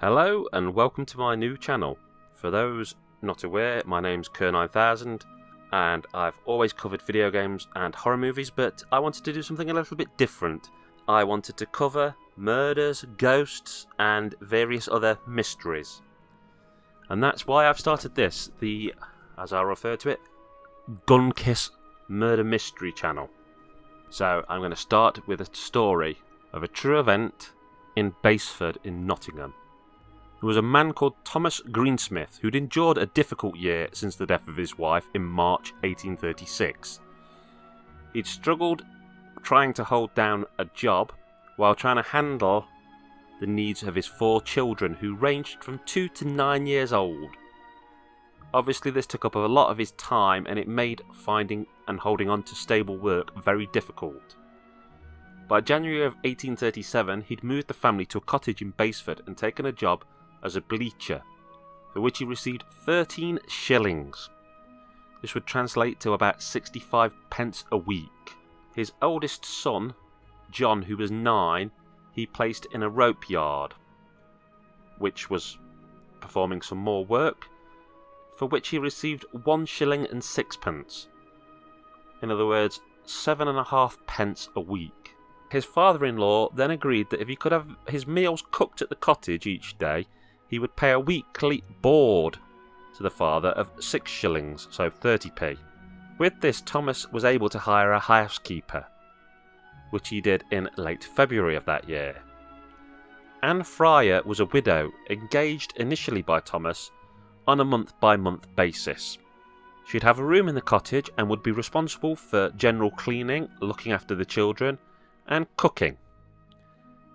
Hello and welcome to my new channel. For those not aware, my name's Ker9000 and I've always covered video games and horror movies, but I wanted to do something a little bit different. I wanted to cover murders, ghosts and various other mysteries. And that's why I've started this, as I refer to it, Gunkiss Murder Mystery channel. So I'm going to start with a story of a true event in Baseford in Nottingham. There was a man called Thomas Greensmith who'd endured a difficult year since the death of his wife in March 1836. He'd struggled trying to hold down a job while trying to handle the needs of his 4 children who ranged from 2 to 9 years old. Obviously this took up a lot of his time and it made finding and holding on to stable work very difficult. By January of 1837 he'd moved the family to a cottage in Baseford and taken a job as a bleacher, for which he received 13 shillings. This would translate to about 65 pence a week. His oldest son, John, who was 9, he placed in a rope yard, which was performing some more work, for which he received 1 shilling and 6 pence. In other words, 7.5 pence a week. His father-in-law then agreed that if he could have his meals cooked at the cottage each day, he would pay a weekly board to the father of 6 shillings, so 30p. With this, Thomas was able to hire a housekeeper, which he did in late February of that year. Anne Fryer was a widow, engaged initially by Thomas on a month-by-month basis. She'd have a room in the cottage and would be responsible for general cleaning, looking after the children, and cooking.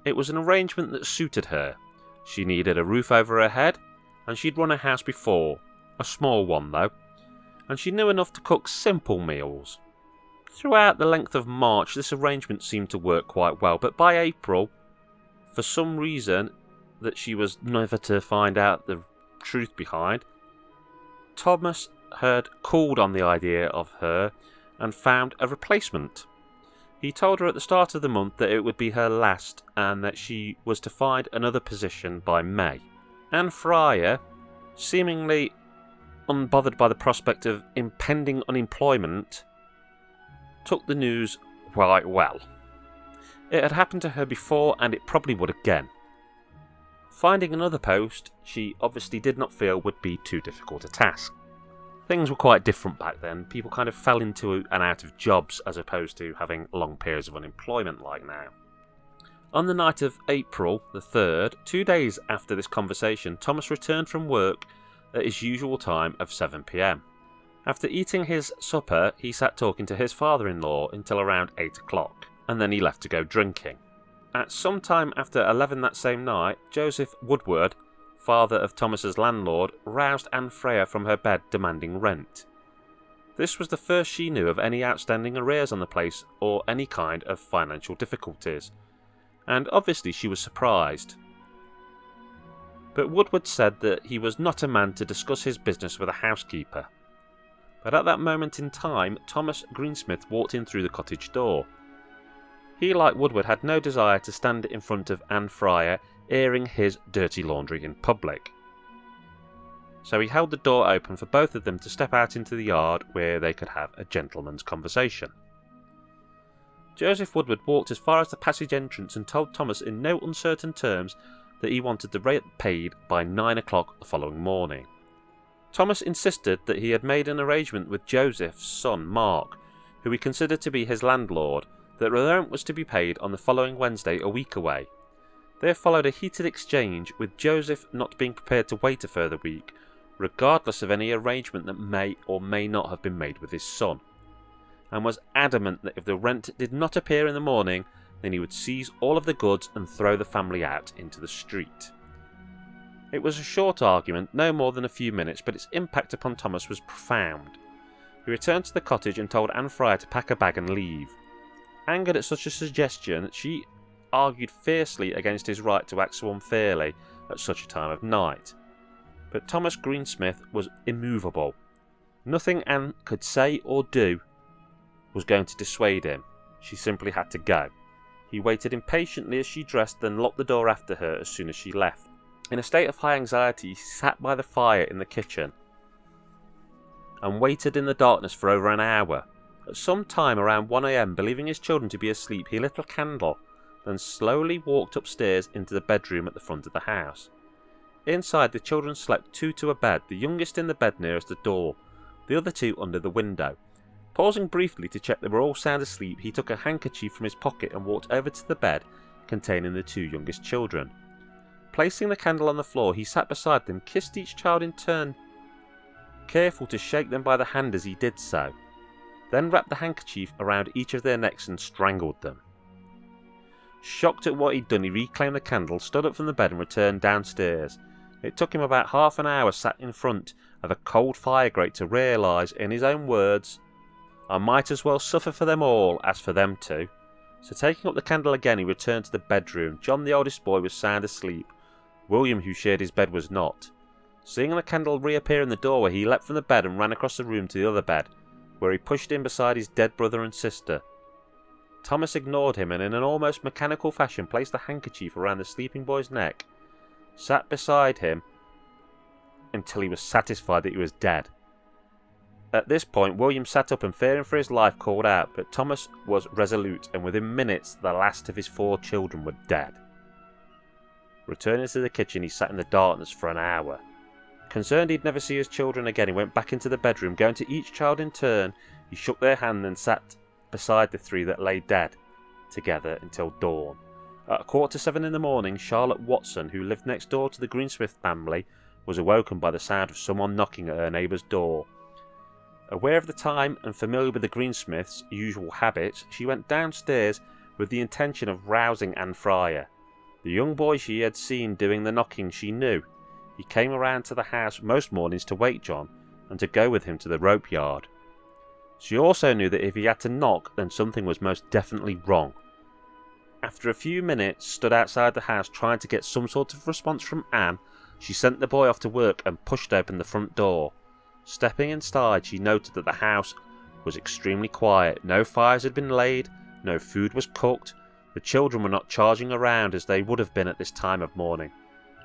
It was an arrangement that suited her. She needed a roof over her head, and she'd run a house before, a small one though, and she knew enough to cook simple meals. Throughout the length of March this arrangement seemed to work quite well, but by April, for some reason that she was never to find out the truth behind, Thomas had called on the idea of her and found a replacement. He told her at the start of the month that it would be her last and that she was to find another position by May. Anne Fryer, seemingly unbothered by the prospect of impending unemployment, took the news quite well. It had happened to her before and it probably would again. Finding another post she obviously did not feel would be too difficult a task. Things were quite different back then. People kind of fell into and out of jobs as opposed to having long periods of unemployment like now. On the night of April the 3rd, 2 days after this conversation, Thomas returned from work at his usual time of 7 p.m. After eating his supper, he sat talking to his father-in-law until around 8 o'clock, and then he left to go drinking. At some time after 11 that same night, Joseph Woodward, father of Thomas's landlord, roused Anne Fryer from her bed demanding rent. This was the first she knew of any outstanding arrears on the place or any kind of financial difficulties, and obviously she was surprised. But Woodward said that he was not a man to discuss his business with a housekeeper. But at that moment in time, Thomas Greensmith walked in through the cottage door. He, like Woodward, had no desire to stand in front of Anne Fryer airing his dirty laundry in public. So he held the door open for both of them to step out into the yard where they could have a gentleman's conversation. Joseph Woodward walked as far as the passage entrance and told Thomas in no uncertain terms that he wanted the rent paid by 9 o'clock the following morning. Thomas insisted that he had made an arrangement with Joseph's son Mark, who he considered to be his landlord, that the rent was to be paid on the following Wednesday a week away. There followed a heated exchange, with Joseph not being prepared to wait a further week, regardless of any arrangement that may or may not have been made with his son, and was adamant that if the rent did not appear in the morning, then he would seize all of the goods and throw the family out into the street. It was a short argument, no more than a few minutes, but its impact upon Thomas was profound. He returned to the cottage and told Anne Fryer to pack a bag and leave. Angered at such a suggestion, she argued fiercely against his right to act so unfairly at such a time of night. But Thomas Greensmith was immovable. Nothing Anne could say or do was going to dissuade him. She simply had to go. He waited impatiently as she dressed, then locked the door after her as soon as she left. In a state of high anxiety, he sat by the fire in the kitchen and waited in the darkness for over an hour. At some time around 1 a.m, believing his children to be asleep, he lit a candle, then slowly walked upstairs into the bedroom at the front of the house. Inside, the children slept two to a bed, the youngest in the bed nearest the door, the other two under the window. Pausing briefly to check they were all sound asleep, he took a handkerchief from his pocket and walked over to the bed containing the two youngest children. Placing the candle on the floor, he sat beside them, kissed each child in turn, careful to shake them by the hand as he did so, then wrapped the handkerchief around each of their necks and strangled them. Shocked at what he'd done, he reclaimed the candle, stood up from the bed and returned downstairs. It took him about half an hour sat in front of a cold fire grate to realise, in his own words, "I might as well suffer for them all as for them two." So taking up the candle again, he returned to the bedroom. John, the oldest boy, was sound asleep. William, who shared his bed, was not. Seeing the candle reappear in the doorway, he leapt from the bed and ran across the room to the other bed, where he pushed in beside his dead brother and sister. Thomas ignored him and in an almost mechanical fashion placed the handkerchief around the sleeping boy's neck, sat beside him until he was satisfied that he was dead. At this point, William sat up and, fearing for his life, called out, but Thomas was resolute, and within minutes the last of his 4 children were dead. Returning to the kitchen, he sat in the darkness for an hour. Concerned he'd never see his children again, he went back into the bedroom. Going to each child in turn, he shook their hand and sat beside the 3 that lay dead together until dawn. At 6:45 in the morning, Charlotte Watson, who lived next door to the Greensmith family, was awoken by the sound of someone knocking at her neighbour's door. Aware of the time and familiar with the Greensmiths' usual habits, she went downstairs with the intention of rousing Anne Fryer. The young boy she had seen doing the knocking she knew. He came around to the house most mornings to wake John and to go with him to the rope yard. She also knew that if he had to knock, then something was most definitely wrong. After a few minutes stood outside the house trying to get some sort of response from Anne, she sent the boy off to work and pushed open the front door. Stepping inside, she noted that the house was extremely quiet. No fires had been laid, no food was cooked, the children were not charging around as they would have been at this time of morning,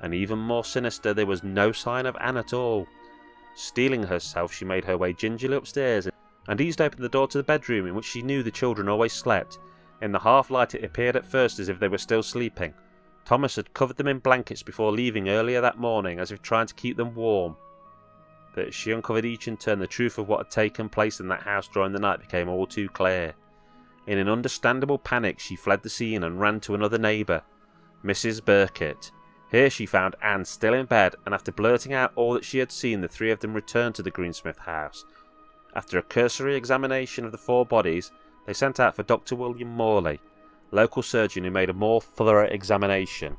and even more sinister, there was no sign of Anne at all. Steeling herself, she made her way gingerly upstairs and eased open the door to the bedroom in which she knew the children always slept. In the half-light it appeared at first as if they were still sleeping. Thomas had covered them in blankets before leaving earlier that morning, as if trying to keep them warm. But as she uncovered each in turn, the truth of what had taken place in that house during the night became all too clear. In an understandable panic, she fled the scene and ran to another neighbour, Mrs. Burkitt. Here she found Anne still in bed, and after blurting out all that she had seen, the 3 of them returned to the Greensmith house. After a cursory examination of the 4 bodies, they sent out for Dr. William Morley, local surgeon, who made a more thorough examination.